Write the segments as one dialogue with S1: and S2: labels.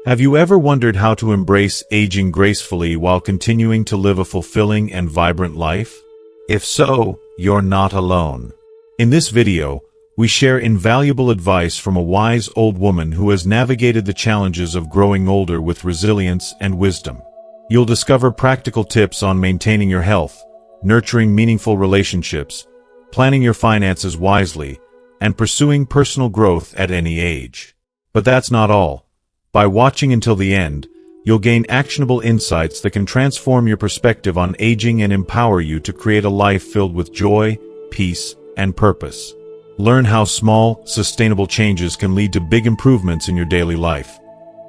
S1: Have you ever wondered how to embrace aging gracefully while continuing to live a fulfilling and vibrant life? If so, you're not alone. In this video, we share invaluable advice from a wise old woman who has navigated the challenges of growing older with resilience and wisdom. You'll discover practical tips on maintaining your health, nurturing meaningful relationships, planning your finances wisely, and pursuing personal growth at any age. But that's not all. By watching until the end, you'll gain actionable insights that can transform your perspective on aging and empower you to create a life filled with joy, peace, and purpose. Learn how small, sustainable changes can lead to big improvements in your daily life.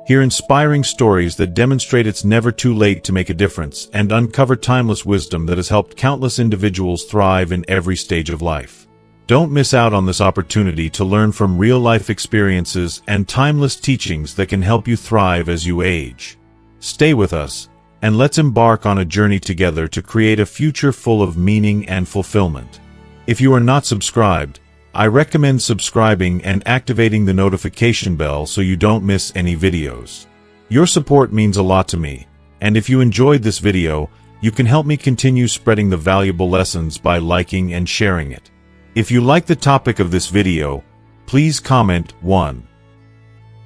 S1: Hear inspiring stories that demonstrate it's never too late to make a difference, and uncover timeless wisdom that has helped countless individuals thrive in every stage of life. Don't miss out on this opportunity to learn from real-life experiences and timeless teachings that can help you thrive as you age. Stay with us, and let's embark on a journey together to create a future full of meaning and fulfillment. If you are not subscribed, I recommend subscribing and activating the notification bell so you don't miss any videos. Your support means a lot to me, and if you enjoyed this video, you can help me continue spreading the valuable lessons by liking and sharing it. If you like the topic of this video, please comment 1.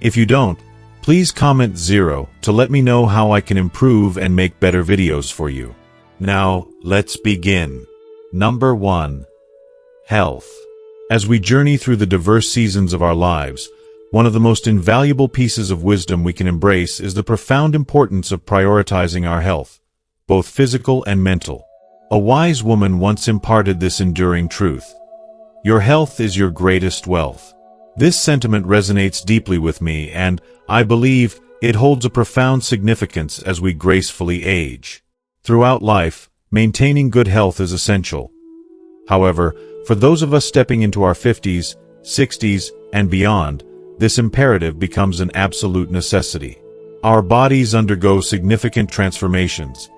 S1: If you don't, please comment 0 to let me know how I can improve and make better videos for you. Now, let's begin. Number 1. Health. As we journey through the diverse seasons of our lives, one of the most invaluable pieces of wisdom we can embrace is the profound importance of prioritizing our health, both physical and mental. A wise woman once imparted this enduring truth: your health is your greatest wealth. This sentiment resonates deeply with me, and I believe it holds a profound significance as we gracefully age. Throughout life, maintaining good health is essential. However, for those of us stepping into our 50s, 60s, and beyond, this imperative becomes an absolute necessity. Our bodies undergo significant transformations,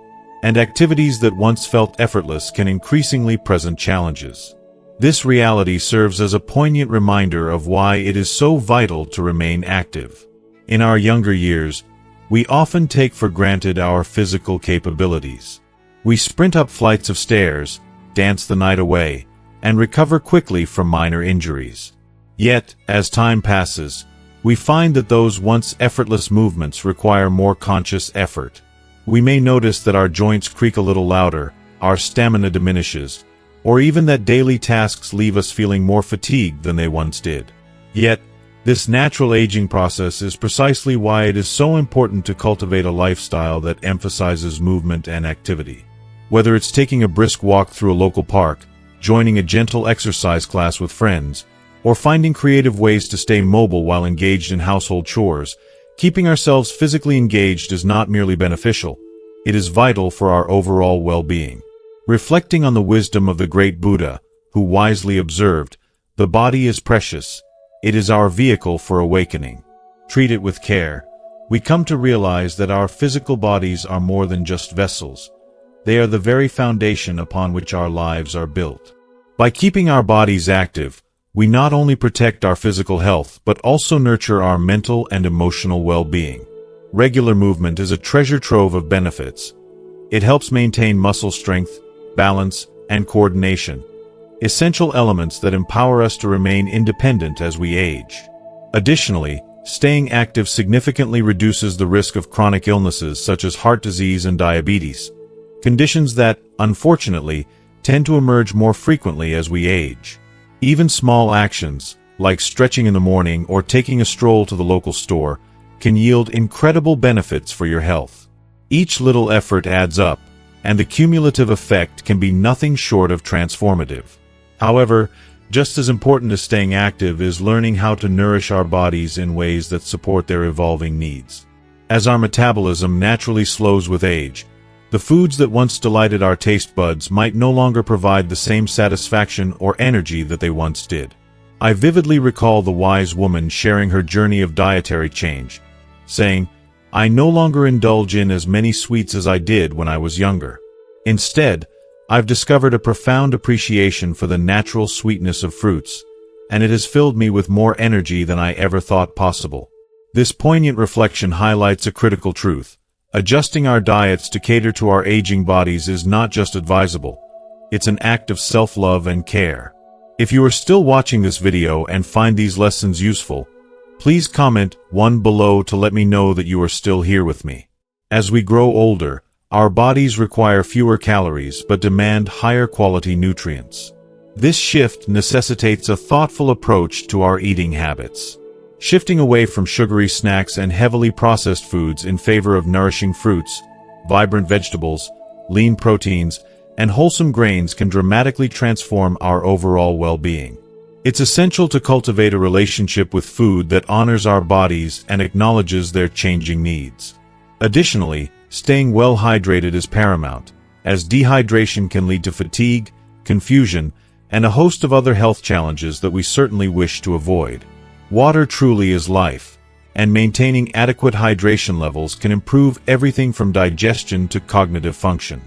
S1: and activities that once felt effortless can increasingly present challenges. This reality serves as a poignant reminder of why it is so vital to remain active. In our younger years, we often take for granted our physical capabilities. We sprint up flights of stairs, dance the night away, and recover quickly from minor injuries. Yet, as time passes, we find that those once effortless movements require more conscious effort. We may notice that our joints creak a little louder, our stamina diminishes, or even that daily tasks leave us feeling more fatigued than they once did. Yet, this natural aging process is precisely why it is so important to cultivate a lifestyle that emphasizes movement and activity. Whether it's taking a brisk walk through a local park, joining a gentle exercise class with friends, or finding creative ways to stay mobile while engaged in household chores, keeping ourselves physically engaged is not merely beneficial, it is vital for our overall well-being. Reflecting on the wisdom of the great Buddha, who wisely observed, "The body is precious. It is our vehicle for awakening. Treat it with care," we come to realize that our physical bodies are more than just vessels. They are the very foundation upon which our lives are built. By keeping our bodies active, we not only protect our physical health but also nurture our mental and emotional well-being. Regular movement is a treasure trove of benefits. It helps maintain muscle strength, balance, and coordination, essential elements that empower us to remain independent as we age. Additionally, staying active significantly reduces the risk of chronic illnesses such as heart disease and diabetes, conditions that, unfortunately, tend to emerge more frequently as we age. Even small actions, like stretching in the morning or taking a stroll to the local store, can yield incredible benefits for your health. Each little effort adds up, and the cumulative effect can be nothing short of transformative. However, just as important as staying active is learning how to nourish our bodies in ways that support their evolving needs. As our metabolism naturally slows with age, the foods that once delighted our taste buds might no longer provide the same satisfaction or energy that they once did. I vividly recall the wise woman sharing her journey of dietary change, saying, "I no longer indulge in as many sweets as I did when I was younger. Instead, I've discovered a profound appreciation for the natural sweetness of fruits, and it has filled me with more energy than I ever thought possible." This poignant reflection highlights a critical truth. Adjusting our diets to cater to our aging bodies is not just advisable. It's an act of self-love and care. If you are still watching this video and find these lessons useful, please comment 1 below to let me know that you are still here with me. As we grow older, our bodies require fewer calories but demand higher quality nutrients. This shift necessitates a thoughtful approach to our eating habits. Shifting away from sugary snacks and heavily processed foods in favor of nourishing fruits, vibrant vegetables, lean proteins, and wholesome grains can dramatically transform our overall well-being. It's essential to cultivate a relationship with food that honors our bodies and acknowledges their changing needs. Additionally, staying well hydrated is paramount, as dehydration can lead to fatigue, confusion, and a host of other health challenges that we certainly wish to avoid. Water truly is life, and maintaining adequate hydration levels can improve everything from digestion to cognitive function.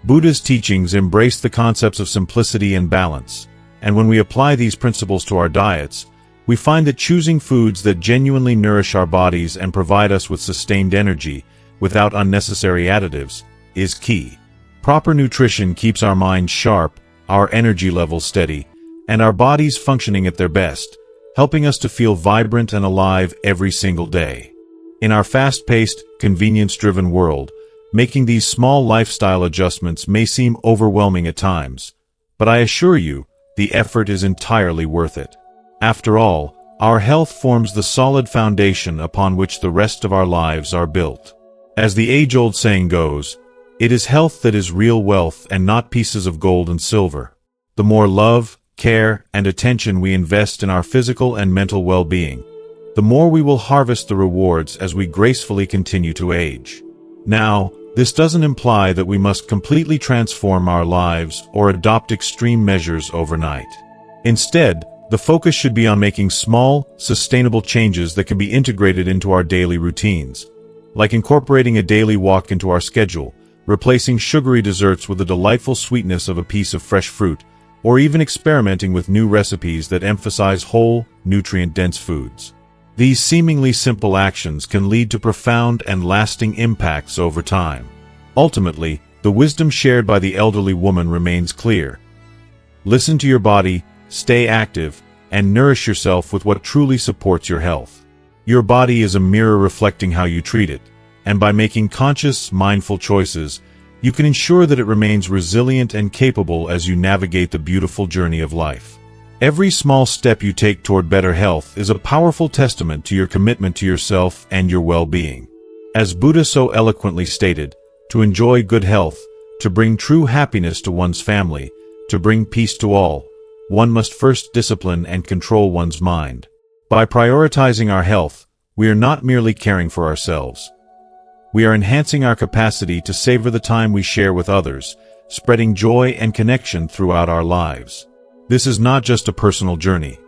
S1: Buddha's teachings embrace the concepts of simplicity and balance, and when we apply these principles to our diets, we find that choosing foods that genuinely nourish our bodies and provide us with sustained energy, without unnecessary additives, is key. Proper nutrition keeps our minds sharp, our energy levels steady, and our bodies functioning at their best, helping us to feel vibrant and alive every single day. In our fast-paced, convenience-driven world, making these small lifestyle adjustments may seem overwhelming at times, but I assure you, the effort is entirely worth it. After all, our health forms the solid foundation upon which the rest of our lives are built. As the age-old saying goes, it is health that is real wealth and not pieces of gold and silver. The more love, care, and attention we invest in our physical and mental well-being, the more we will harvest the rewards as we gracefully continue to age. Now, this doesn't imply that we must completely transform our lives or adopt extreme measures overnight. Instead, the focus should be on making small, sustainable changes that can be integrated into our daily routines, like incorporating a daily walk into our schedule, replacing sugary desserts with the delightful sweetness of a piece of fresh fruit, or even experimenting with new recipes that emphasize whole, nutrient-dense foods. These seemingly simple actions can lead to profound and lasting impacts over time. Ultimately, the wisdom shared by the elderly woman remains clear. Listen to your body, stay active, and nourish yourself with what truly supports your health. Your body is a mirror reflecting how you treat it, and by making conscious, mindful choices, you can ensure that it remains resilient and capable as you navigate the beautiful journey of life. Every small step you take toward better health is a powerful testament to your commitment to yourself and your well-being. As Buddha so eloquently stated, to enjoy good health, to bring true happiness to one's family, to bring peace to all, one must first discipline and control one's mind. By prioritizing our health, we are not merely caring for ourselves. We are enhancing our capacity to savor the time we share with others, spreading joy and connection throughout our lives. This is not just a personal journey.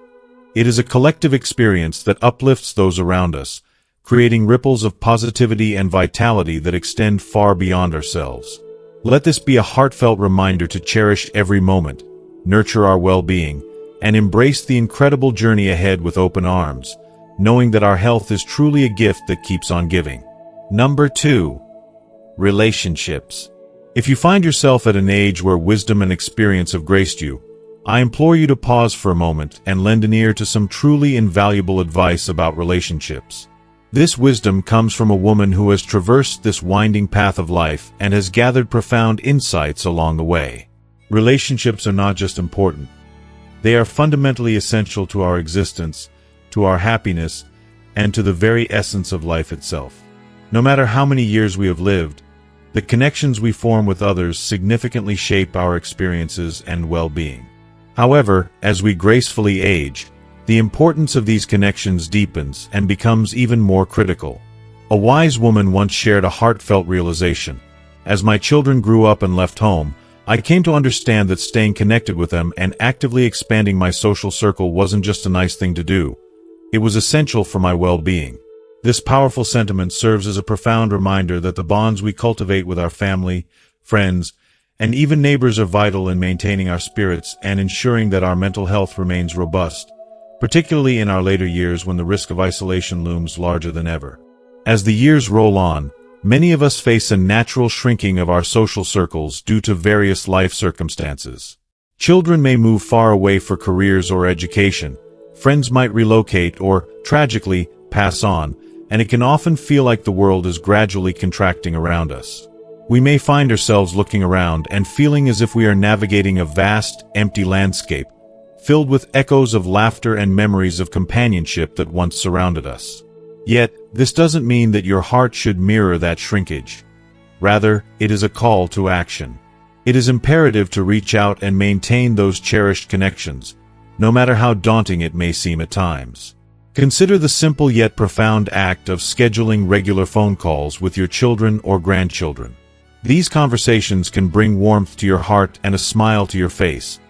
S1: It is a collective experience that uplifts those around us, creating ripples of positivity and vitality that extend far beyond ourselves. Let this be a heartfelt reminder to cherish every moment, nurture our well-being, and embrace the incredible journey ahead with open arms, knowing that our health is truly a gift that keeps on giving. Number 2. Relationships. If you find yourself at an age where wisdom and experience have graced you, I implore you to pause for a moment and lend an ear to some truly invaluable advice about relationships. This wisdom comes from a woman who has traversed this winding path of life and has gathered profound insights along the way. Relationships are not just important. They are fundamentally essential to our existence, to our happiness, and to the very essence of life itself. No matter how many years we have lived, the connections we form with others significantly shape our experiences and well-being. However, as we gracefully age, the importance of these connections deepens and becomes even more critical. A wise woman once shared a heartfelt realization. As my children grew up and left home, I came to understand that staying connected with them and actively expanding my social circle wasn't just a nice thing to do. It was essential for my well-being. This powerful sentiment serves as a profound reminder that the bonds we cultivate with our family, friends, and even neighbors are vital in maintaining our spirits and ensuring that our mental health remains robust, particularly in our later years when the risk of isolation looms larger than ever. As the years roll on, many of us face a natural shrinking of our social circles due to various life circumstances. Children may move far away for careers or education, friends might relocate or, tragically, pass on, and it can often feel like the world is gradually contracting around us. We may find ourselves looking around and feeling as if we are navigating a vast, empty landscape, filled with echoes of laughter and memories of companionship that once surrounded us. Yet, this doesn't mean that your heart should mirror that shrinkage. Rather, it is a call to action. It is imperative to reach out and maintain those cherished connections, no matter how daunting it may seem at times. Consider the simple yet profound act of scheduling regular phone calls with your children or grandchildren. These conversations can bring warmth to your heart and a smile to your face,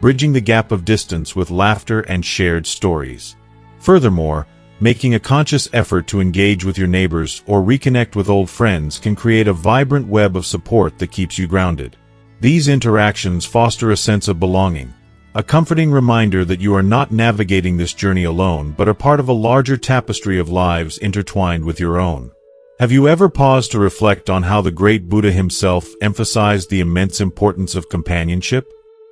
S1: bridging the gap of distance with laughter and shared stories. Furthermore, making a conscious effort to engage with your neighbors or reconnect with old friends can create a vibrant web of support that keeps you grounded. These interactions foster a sense of belonging, a comforting reminder that you are not navigating this journey alone but are part of a larger tapestry of lives intertwined with your own. Have you ever paused to reflect on how the great Buddha himself emphasized the immense importance of companionship?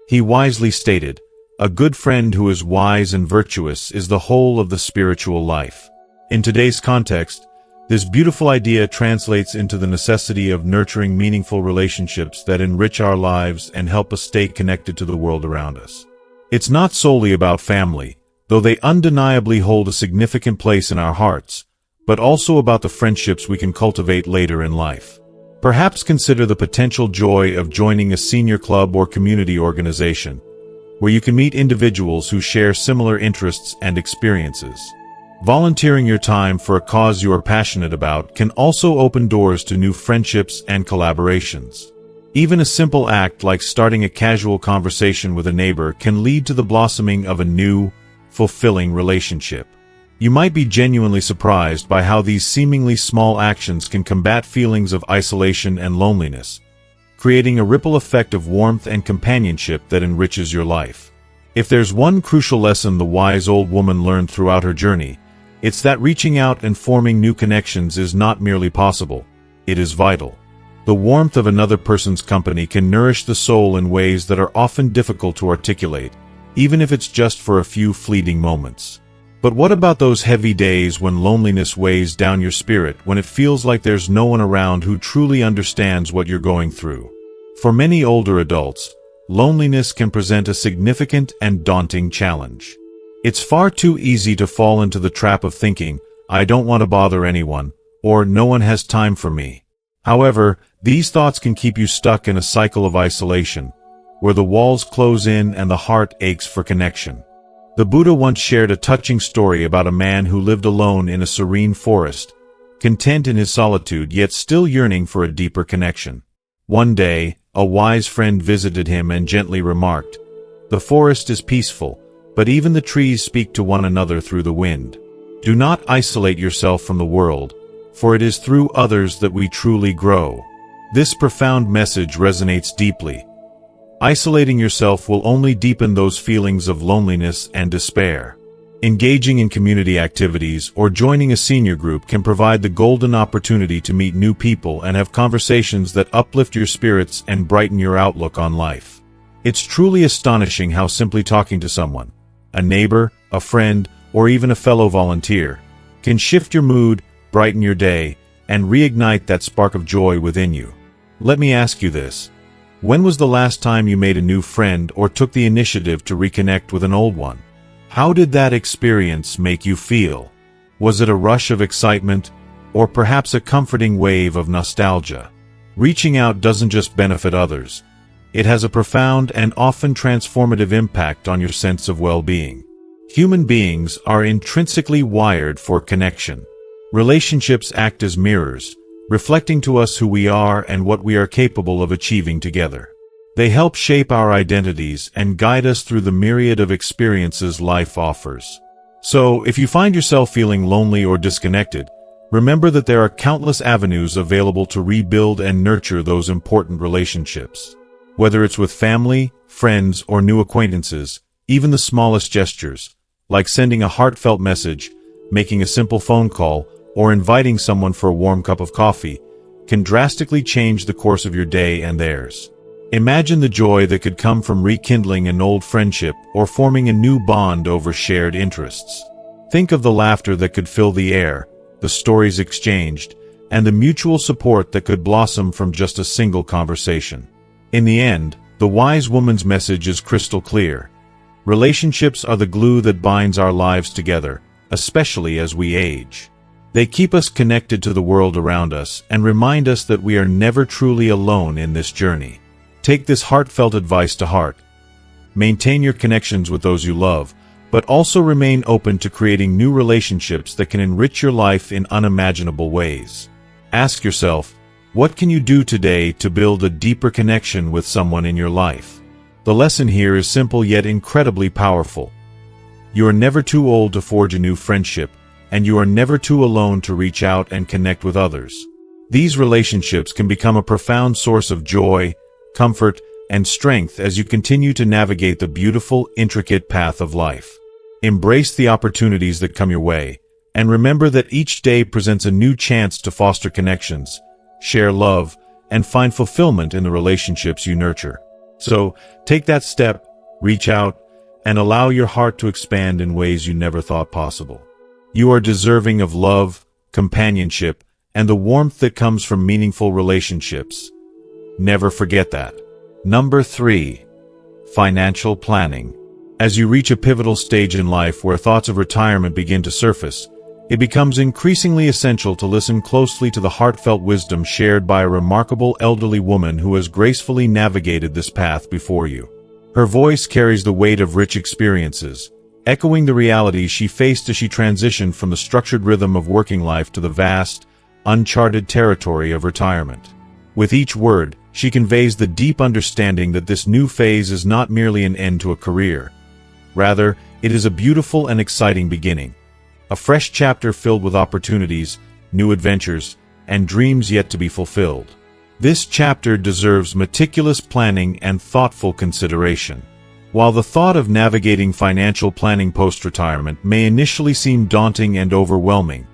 S1: He wisely stated, "A good friend who is wise and virtuous is the whole of the spiritual life." In today's context, this beautiful idea translates into the necessity of nurturing meaningful relationships that enrich our lives and help us stay connected to the world around us. It's not solely about family, though they undeniably hold a significant place in our hearts, but also about the friendships we can cultivate later in life. Perhaps consider the potential joy of joining a senior club or community organization, where you can meet individuals who share similar interests and experiences. Volunteering your time for a cause you are passionate about can also open doors to new friendships and collaborations. Even a simple act like starting a casual conversation with a neighbor can lead to the blossoming of a new, fulfilling relationship. You might be genuinely surprised by how these seemingly small actions can combat feelings of isolation and loneliness, creating a ripple effect of warmth and companionship that enriches your life. If there's one crucial lesson the wise old woman learned throughout her journey, it's that reaching out and forming new connections is not merely possible, it is vital. The warmth of another person's company can nourish the soul in ways that are often difficult to articulate, even if it's just for a few fleeting moments. But what about those heavy days when loneliness weighs down your spirit, when it feels like there's no one around who truly understands what you're going through? For many older adults, loneliness can present a significant and daunting challenge. It's far too easy to fall into the trap of thinking, "I don't want to bother anyone," or "no one has time for me." However, these thoughts can keep you stuck in a cycle of isolation, where the walls close in and the heart aches for connection. The Buddha once shared a touching story about a man who lived alone in a serene forest, content in his solitude yet still yearning for a deeper connection. One day, a wise friend visited him and gently remarked, "The forest is peaceful, but even the trees speak to one another through the wind. Do not isolate yourself from the world, for it is through others that we truly grow." This profound message resonates deeply. Isolating yourself will only deepen those feelings of loneliness and despair. Engaging in community activities or joining a senior group can provide the golden opportunity to meet new people and have conversations that uplift your spirits and brighten your outlook on life. It's truly astonishing how simply talking to someone, a neighbor, a friend, or even a fellow volunteer, can shift your mood, brighten your day, and reignite that spark of joy within you. Let me ask you this. When was the last time you made a new friend or took the initiative to reconnect with an old one? How did that experience make you feel? Was it a rush of excitement, or perhaps a comforting wave of nostalgia? Reaching out doesn't just benefit others. It has a profound and often transformative impact on your sense of well-being. Human beings are intrinsically wired for connection. Relationships act as mirrors, reflecting to us who we are and what we are capable of achieving together. They help shape our identities and guide us through the myriad of experiences life offers. So, if you find yourself feeling lonely or disconnected, remember that there are countless avenues available to rebuild and nurture those important relationships. Whether it's with family, friends, or new acquaintances, even the smallest gestures, like sending a heartfelt message, making a simple phone call, or inviting someone for a warm cup of coffee, can drastically change the course of your day and theirs. Imagine the joy that could come from rekindling an old friendship or forming a new bond over shared interests. Think of the laughter that could fill the air, the stories exchanged, and the mutual support that could blossom from just a single conversation. In the end, the wise woman's message is crystal clear. Relationships are the glue that binds our lives together, especially as we age. They keep us connected to the world around us and remind us that we are never truly alone in this journey. Take this heartfelt advice to heart. Maintain your connections with those you love, but also remain open to creating new relationships that can enrich your life in unimaginable ways. Ask yourself, what can you do today to build a deeper connection with someone in your life? The lesson here is simple yet incredibly powerful. You are never too old to forge a new friendship, and you are never too alone to reach out and connect with others. These relationships can become a profound source of joy, comfort, and strength as you continue to navigate the beautiful, intricate path of life. Embrace the opportunities that come your way, and remember that each day presents a new chance to foster connections, share love, and find fulfillment in the relationships you nurture. So, take that step, reach out, and allow your heart to expand in ways you never thought possible. You are deserving of love, companionship, and the warmth that comes from meaningful relationships. Never forget that. Number 3. Financial planning. As you reach a pivotal stage in life where thoughts of retirement begin to surface, it becomes increasingly essential to listen closely to the heartfelt wisdom shared by a remarkable elderly woman who has gracefully navigated this path before you. Her voice carries the weight of rich experiences, echoing the realities she faced as she transitioned from the structured rhythm of working life to the vast, uncharted territory of retirement. With each word, she conveys the deep understanding that this new phase is not merely an end to a career. Rather, it is a beautiful and exciting beginning. A fresh chapter filled with opportunities, new adventures, and dreams yet to be fulfilled. This chapter deserves meticulous planning and thoughtful consideration. While the thought of navigating financial planning post-retirement may initially seem daunting and overwhelming,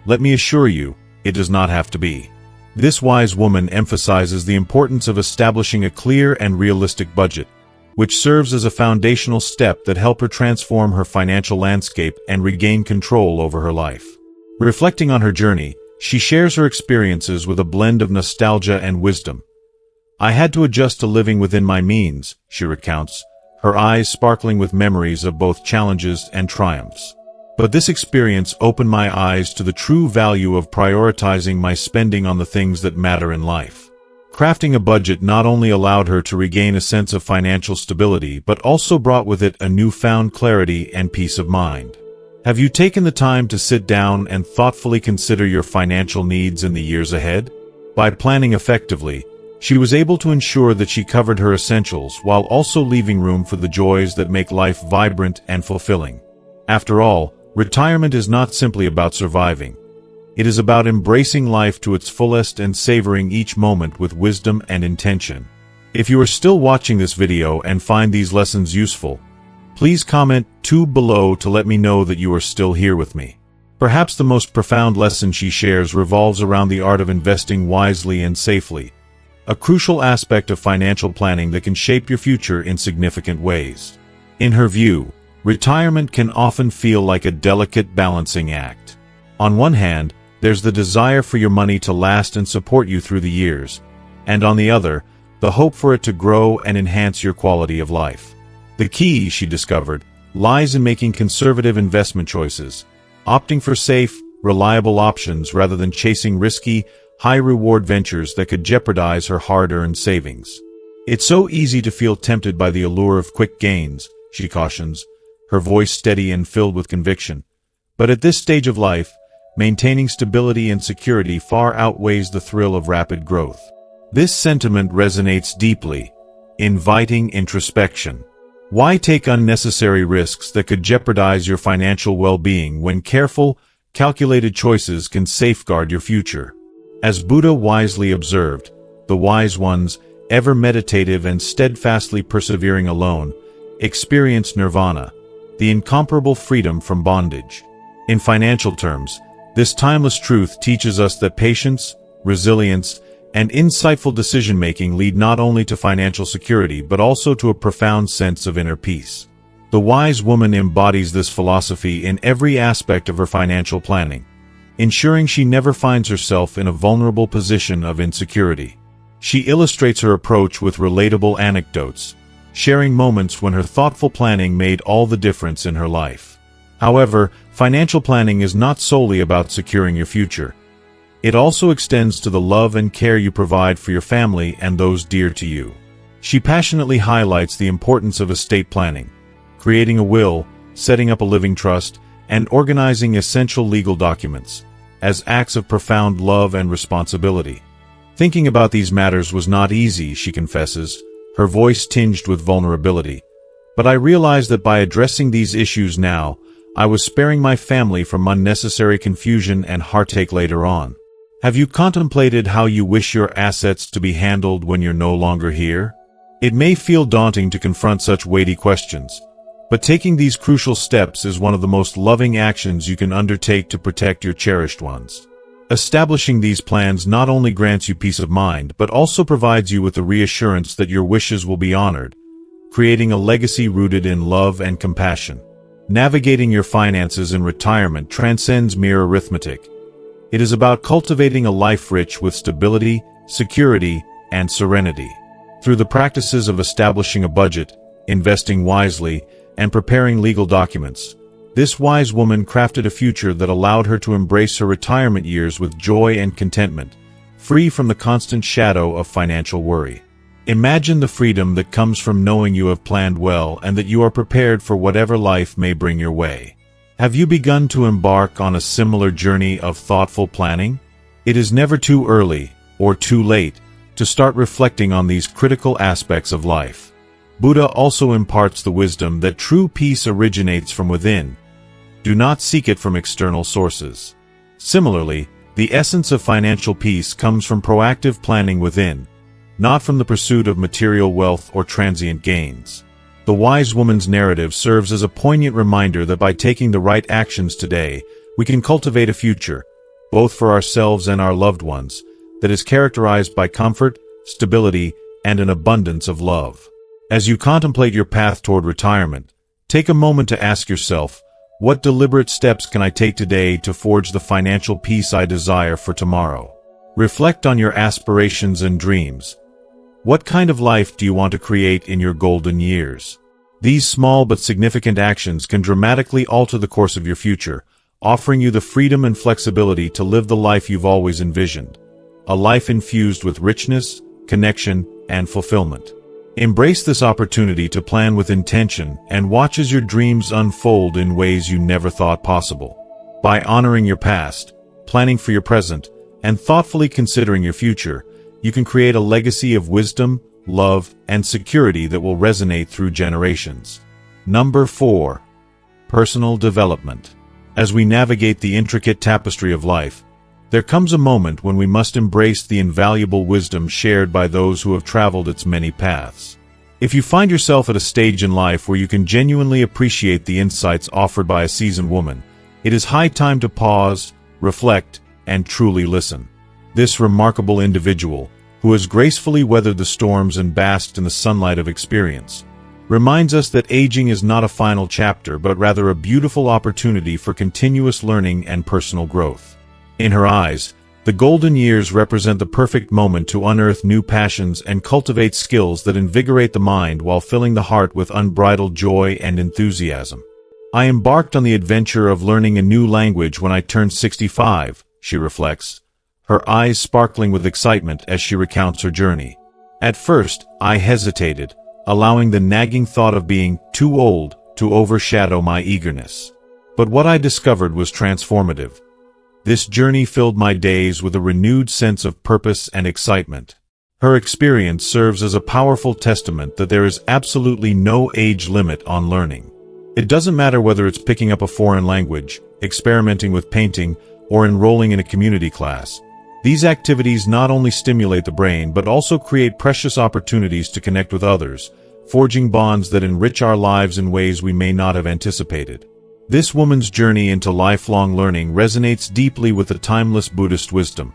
S1: let me assure you, it does not have to be. This wise woman emphasizes the importance of establishing a clear and realistic budget, which serves as a foundational step that helps her transform her financial landscape and regain control over her life. Reflecting on her journey, she shares her experiences with a blend of nostalgia and wisdom. "I had to adjust to living within my means," she recounts, her eyes sparkling with memories of both challenges and triumphs. "But this experience opened my eyes to the true value of prioritizing my spending on the things that matter in life." Crafting a budget not only allowed her to regain a sense of financial stability but also brought with it a newfound clarity and peace of mind. Have you taken the time to sit down and thoughtfully consider your financial needs in the years ahead? By planning effectively, she was able to ensure that she covered her essentials while also leaving room for the joys that make life vibrant and fulfilling. After all, retirement is not simply about surviving. It is about embracing life to its fullest and savoring each moment with wisdom and intention. If you are still watching this video and find these lessons useful, please comment below to let me know that you are still here with me. Perhaps the most profound lesson she shares revolves around the art of investing wisely and safely, a crucial aspect of financial planning that can shape your future in significant ways. In her view, retirement can often feel like a delicate balancing act. On one hand, there's the desire for your money to last and support you through the years, and on the other, the hope for it to grow and enhance your quality of life. The key, she discovered, lies in making conservative investment choices, opting for safe, reliable options rather than chasing risky, high-reward ventures that could jeopardize her hard-earned savings. It's so easy to feel tempted by the allure of quick gains, she cautions, her voice steady and filled with conviction. But at this stage of life, maintaining stability and security far outweighs the thrill of rapid growth. This sentiment resonates deeply, inviting introspection. Why take unnecessary risks that could jeopardize your financial well-being when careful, calculated choices can safeguard your future? As Buddha wisely observed, the wise ones, ever meditative and steadfastly persevering alone, experience nirvana, the incomparable freedom from bondage. In financial terms, this timeless truth teaches us that patience, resilience, and insightful decision-making lead not only to financial security but also to a profound sense of inner peace. The wise woman embodies this philosophy in every aspect of her financial planning, ensuring she never finds herself in a vulnerable position of insecurity. She illustrates her approach with relatable anecdotes, sharing moments when her thoughtful planning made all the difference in her life. However, financial planning is not solely about securing your future. It also extends to the love and care you provide for your family and those dear to you. She passionately highlights the importance of estate planning, creating a will, setting up a living trust, and organizing essential legal documents, as acts of profound love and responsibility. Thinking about these matters was not easy, she confesses, her voice tinged with vulnerability. But I realized that by addressing these issues now, I was sparing my family from unnecessary confusion and heartache later on. Have you contemplated how you wish your assets to be handled when you're no longer here? It may feel daunting to confront such weighty questions, but taking these crucial steps is one of the most loving actions you can undertake to protect your cherished ones. Establishing these plans not only grants you peace of mind but also provides you with the reassurance that your wishes will be honored, creating a legacy rooted in love and compassion. Navigating your finances in retirement transcends mere arithmetic. It is about cultivating a life rich with stability, security, and serenity. Through the practices of establishing a budget, investing wisely, and preparing legal documents, this wise woman crafted a future that allowed her to embrace her retirement years with joy and contentment, free from the constant shadow of financial worry. Imagine the freedom that comes from knowing you have planned well and that you are prepared for whatever life may bring your way. Have you begun to embark on a similar journey of thoughtful planning? It is never too early, or too late, to start reflecting on these critical aspects of life. Buddha also imparts the wisdom that true peace originates from within. Do not seek it from external sources. Similarly, the essence of financial peace comes from proactive planning within, not from the pursuit of material wealth or transient gains. The wise woman's narrative serves as a poignant reminder that by taking the right actions today, we can cultivate a future, both for ourselves and our loved ones, that is characterized by comfort, stability, and an abundance of love. As you contemplate your path toward retirement, take a moment to ask yourself, what deliberate steps can I take today to forge the financial peace I desire for tomorrow? Reflect on your aspirations and dreams. What kind of life do you want to create in your golden years? These small but significant actions can dramatically alter the course of your future, offering you the freedom and flexibility to live the life you've always envisioned. A life infused with richness, connection, and fulfillment. Embrace this opportunity to plan with intention and watch as your dreams unfold in ways you never thought possible. By honoring your past, planning for your present, and thoughtfully considering your future, you can create a legacy of wisdom, love, and security that will resonate through generations. Number 4. Personal development. As we navigate the intricate tapestry of life, there comes a moment when we must embrace the invaluable wisdom shared by those who have traveled its many paths. If you find yourself at a stage in life where you can genuinely appreciate the insights offered by a seasoned woman, it is high time to pause, reflect, and truly listen. This remarkable individual, who has gracefully weathered the storms and basked in the sunlight of experience, reminds us that aging is not a final chapter but rather a beautiful opportunity for continuous learning and personal growth. In her eyes, the golden years represent the perfect moment to unearth new passions and cultivate skills that invigorate the mind while filling the heart with unbridled joy and enthusiasm. I embarked on the adventure of learning a new language when I turned 65, she reflects, her eyes sparkling with excitement as she recounts her journey. At first, I hesitated, allowing the nagging thought of being too old to overshadow my eagerness. But what I discovered was transformative. This journey filled my days with a renewed sense of purpose and excitement. Her experience serves as a powerful testament that there is absolutely no age limit on learning. It doesn't matter whether it's picking up a foreign language, experimenting with painting, or enrolling in a community class. These activities not only stimulate the brain but also create precious opportunities to connect with others, forging bonds that enrich our lives in ways we may not have anticipated. This woman's journey into lifelong learning resonates deeply with the timeless Buddhist wisdom.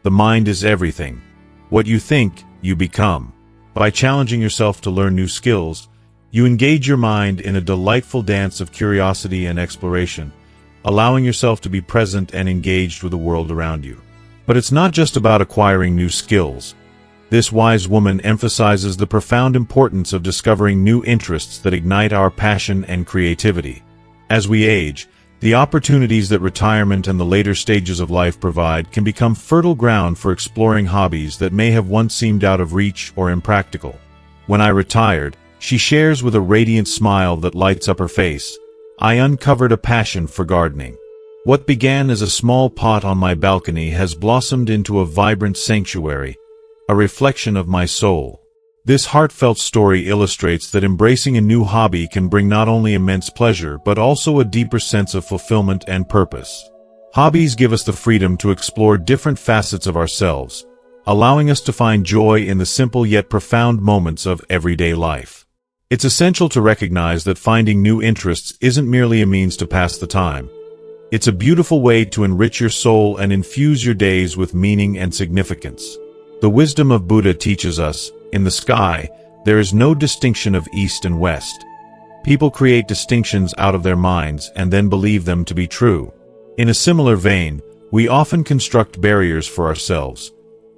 S1: The mind is everything. What you think, you become. By challenging yourself to learn new skills, you engage your mind in a delightful dance of curiosity and exploration, allowing yourself to be present and engaged with the world around you. But it's not just about acquiring new skills. This wise woman emphasizes the profound importance of discovering new interests that ignite our passion and creativity. As we age, the opportunities that retirement and the later stages of life provide can become fertile ground for exploring hobbies that may have once seemed out of reach or impractical. When I retired, she shares with a radiant smile that lights up her face, I uncovered a passion for gardening. What began as a small pot on my balcony has blossomed into a vibrant sanctuary, a reflection of my soul. This heartfelt story illustrates that embracing a new hobby can bring not only immense pleasure but also a deeper sense of fulfillment and purpose. Hobbies give us the freedom to explore different facets of ourselves, allowing us to find joy in the simple yet profound moments of everyday life. It's essential to recognize that finding new interests isn't merely a means to pass the time. It's a beautiful way to enrich your soul and infuse your days with meaning and significance. The wisdom of Buddha teaches us, in the sky, there is no distinction of east and west. People create distinctions out of their minds and then believe them to be true. In a similar vein, we often construct barriers for ourselves,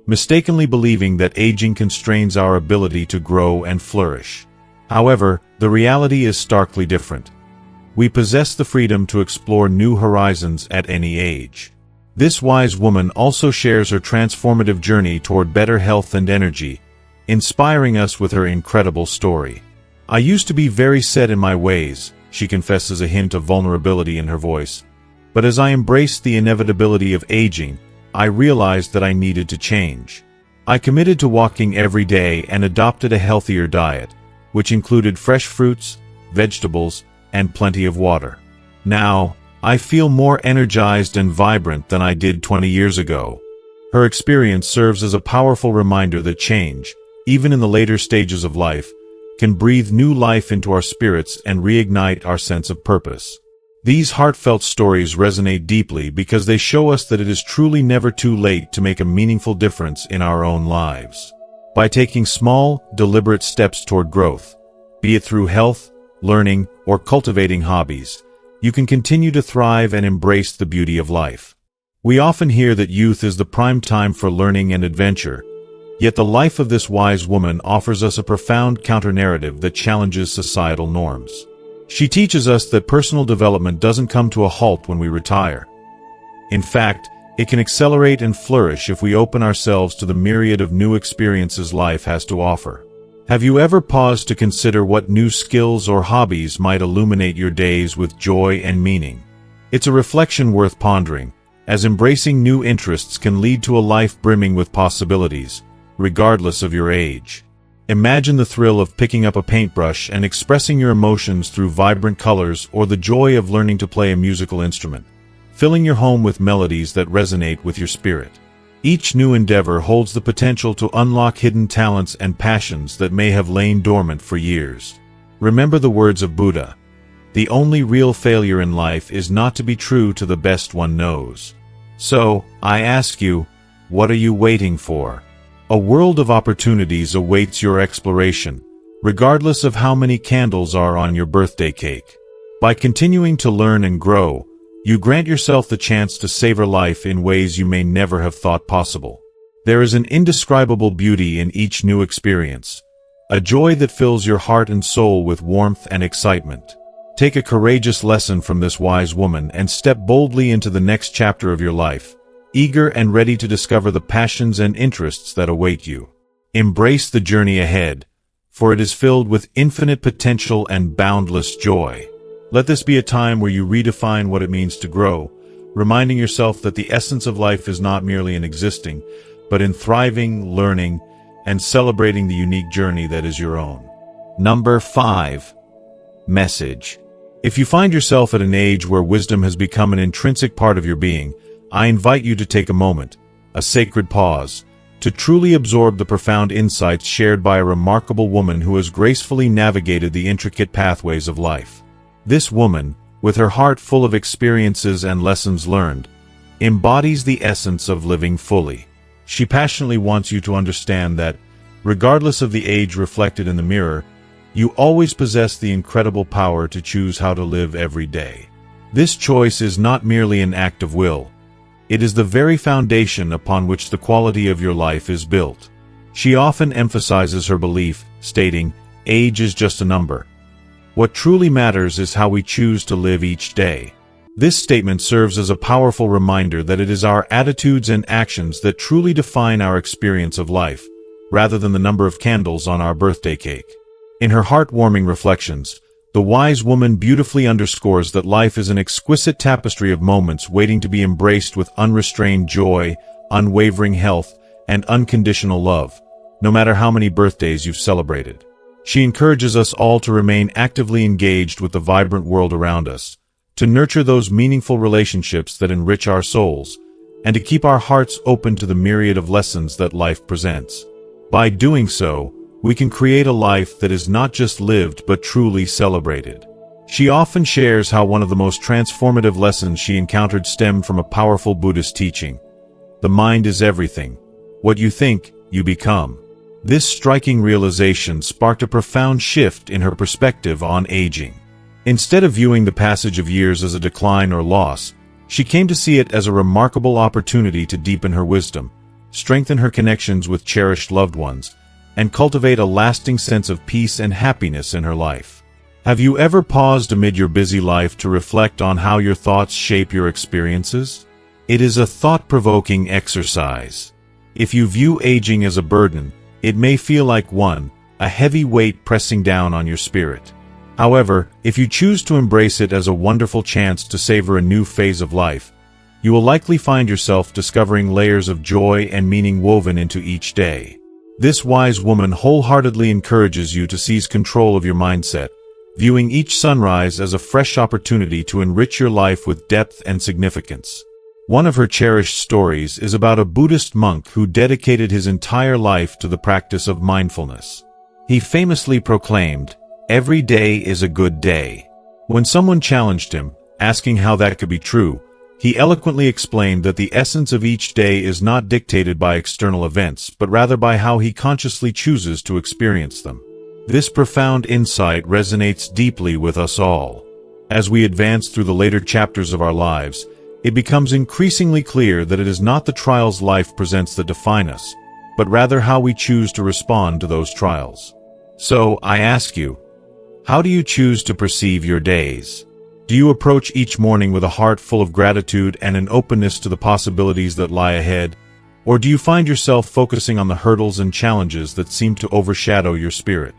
S1: mistakenly believing that aging constrains our ability to grow and flourish. However, the reality is starkly different. We possess the freedom to explore new horizons at any age. This wise woman also shares her transformative journey toward better health and energy, inspiring us with her incredible story. I used to be very set in my ways, she confesses, a hint of vulnerability in her voice. But as I embraced the inevitability of aging, I realized that I needed to change. I committed to walking every day and adopted a healthier diet, which included fresh fruits, vegetables, and plenty of water. Now, I feel more energized and vibrant than I did 20 years ago. Her experience serves as a powerful reminder that change, even in the later stages of life, can breathe new life into our spirits and reignite our sense of purpose. These heartfelt stories resonate deeply because they show us that it is truly never too late to make a meaningful difference in our own lives. By taking small, deliberate steps toward growth, be it through health, learning, or cultivating hobbies, you can continue to thrive and embrace the beauty of life. We often hear that youth is the prime time for learning and adventure, yet the life of this wise woman offers us a profound counter-narrative that challenges societal norms. She teaches us that personal development doesn't come to a halt when we retire. In fact, it can accelerate and flourish if we open ourselves to the myriad of new experiences life has to offer. Have you ever paused to consider what new skills or hobbies might illuminate your days with joy and meaning? It's a reflection worth pondering, as embracing new interests can lead to a life brimming with possibilities, regardless of your age. Imagine the thrill of picking up a paintbrush and expressing your emotions through vibrant colors, or the joy of learning to play a musical instrument, filling your home with melodies that resonate with your spirit. Each new endeavor holds the potential to unlock hidden talents and passions that may have lain dormant for years. Remember the words of Buddha: the only real failure in life is not to be true to the best one knows. So, I ask you, what are you waiting for? A world of opportunities awaits your exploration, regardless of how many candles are on your birthday cake. By continuing to learn and grow, you grant yourself the chance to savor life in ways you may never have thought possible. There is an indescribable beauty in each new experience, a joy that fills your heart and soul with warmth and excitement. Take a courageous lesson from this wise woman and step boldly into the next chapter of your life, eager and ready to discover the passions and interests that await you. Embrace the journey ahead, for it is filled with infinite potential and boundless joy. Let this be a time where you redefine what it means to grow, reminding yourself that the essence of life is not merely in existing, but in thriving, learning, and celebrating the unique journey that is your own. Number 5. Message. If you find yourself at an age where wisdom has become an intrinsic part of your being, I invite you to take a moment, a sacred pause, to truly absorb the profound insights shared by a remarkable woman who has gracefully navigated the intricate pathways of life. This woman, with her heart full of experiences and lessons learned, embodies the essence of living fully. She passionately wants you to understand that, regardless of the age reflected in the mirror, you always possess the incredible power to choose how to live every day. This choice is not merely an act of will. It is the very foundation upon which the quality of your life is built. She often emphasizes her belief, stating, "Age is just a number. What truly matters is how we choose to live each day." This statement serves as a powerful reminder that it is our attitudes and actions that truly define our experience of life, rather than the number of candles on our birthday cake. In her heartwarming reflections, the wise woman beautifully underscores that life is an exquisite tapestry of moments waiting to be embraced with unrestrained joy, unwavering health, and unconditional love, no matter how many birthdays you've celebrated. She encourages us all to remain actively engaged with the vibrant world around us, to nurture those meaningful relationships that enrich our souls, and to keep our hearts open to the myriad of lessons that life presents. By doing so, we can create a life that is not just lived but truly celebrated. She often shares how one of the most transformative lessons she encountered stemmed from a powerful Buddhist teaching: "The mind is everything. What you think, you become." This striking realization sparked a profound shift in her perspective on aging. Instead of viewing the passage of years as a decline or loss, she came to see it as a remarkable opportunity to deepen her wisdom, strengthen her connections with cherished loved ones, and cultivate a lasting sense of peace and happiness in her life. Have you ever paused amid your busy life to reflect on how your thoughts shape your experiences? It is a thought-provoking exercise. If you view aging as a burden, it may feel like a heavy weight pressing down on your spirit. However, if you choose to embrace it as a wonderful chance to savor a new phase of life, you will likely find yourself discovering layers of joy and meaning woven into each day. This wise woman wholeheartedly encourages you to seize control of your mindset, viewing each sunrise as a fresh opportunity to enrich your life with depth and significance. One of her cherished stories is about a Buddhist monk who dedicated his entire life to the practice of mindfulness. He famously proclaimed, "Every day is a good day." When someone challenged him, asking how that could be true, he eloquently explained that the essence of each day is not dictated by external events, but rather by how he consciously chooses to experience them. This profound insight resonates deeply with us all. As we advance through the later chapters of our lives, it becomes increasingly clear that it is not the trials life presents that define us, but rather how we choose to respond to those trials. So, I ask you, how do you choose to perceive your days? Do you approach each morning with a heart full of gratitude and an openness to the possibilities that lie ahead? Or do you find yourself focusing on the hurdles and challenges that seem to overshadow your spirit?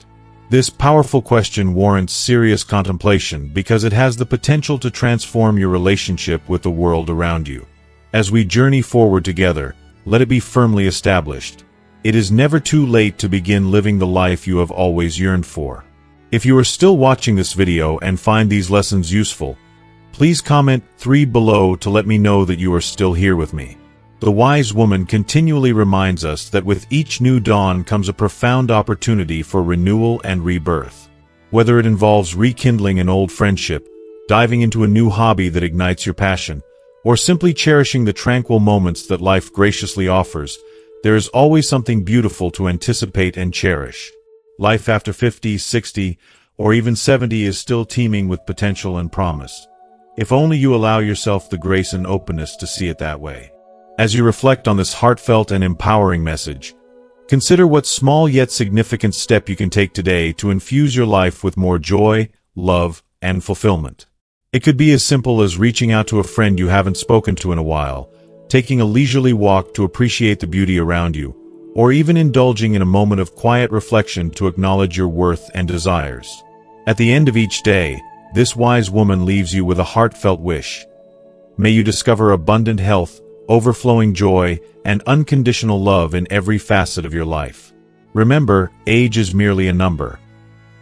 S1: This powerful question warrants serious contemplation because it has the potential to transform your relationship with the world around you. As we journey forward together, let it be firmly established: it is never too late to begin living the life you have always yearned for. If you are still watching this video and find these lessons useful, please comment 3 below to let me know that you are still here with me. The wise woman continually reminds us that with each new dawn comes a profound opportunity for renewal and rebirth. Whether it involves rekindling an old friendship, diving into a new hobby that ignites your passion, or simply cherishing the tranquil moments that life graciously offers, there is always something beautiful to anticipate and cherish. Life after 50, 60, or even 70 is still teeming with potential and promise, if only you allow yourself the grace and openness to see it that way. As you reflect on this heartfelt and empowering message, consider what small yet significant step you can take today to infuse your life with more joy, love, and fulfillment. It could be as simple as reaching out to a friend you haven't spoken to in a while, taking a leisurely walk to appreciate the beauty around you, or even indulging in a moment of quiet reflection to acknowledge your worth and desires. At the end of each day, this wise woman leaves you with a heartfelt wish. May you discover abundant health, overflowing joy, and unconditional love in every facet of your life. Remember, age is merely a number.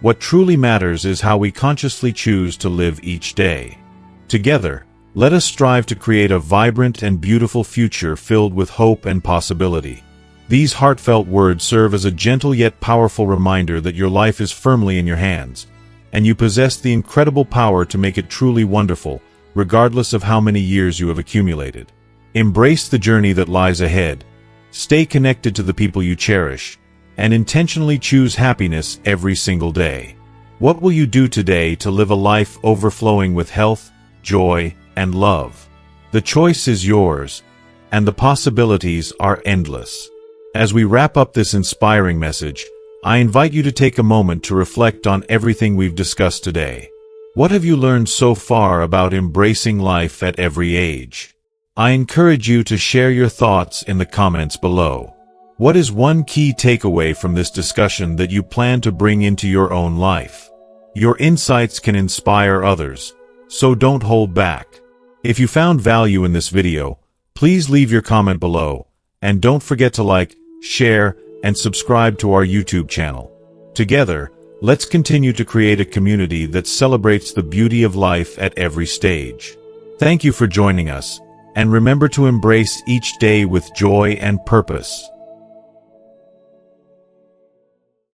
S1: What truly matters is how we consciously choose to live each day. Together, let us strive to create a vibrant and beautiful future filled with hope and possibility. These heartfelt words serve as a gentle yet powerful reminder that your life is firmly in your hands, and you possess the incredible power to make it truly wonderful, regardless of how many years you have accumulated. Embrace the journey that lies ahead, stay connected to the people you cherish, and intentionally choose happiness every single day. What will you do today to live a life overflowing with health, joy, and love? The choice is yours, and the possibilities are endless. As we wrap up this inspiring message, I invite you to take a moment to reflect on everything we've discussed today. What have you learned so far about embracing life at every age? I encourage you to share your thoughts in the comments below. What is one key takeaway from this discussion that you plan to bring into your own life? Your insights can inspire others, so don't hold back. If you found value in this video, please leave your comment below, and don't forget to like, share, and subscribe to our YouTube channel. Together, let's continue to create a community that celebrates the beauty of life at every stage. Thank you for joining us, and remember to embrace each day with joy and purpose.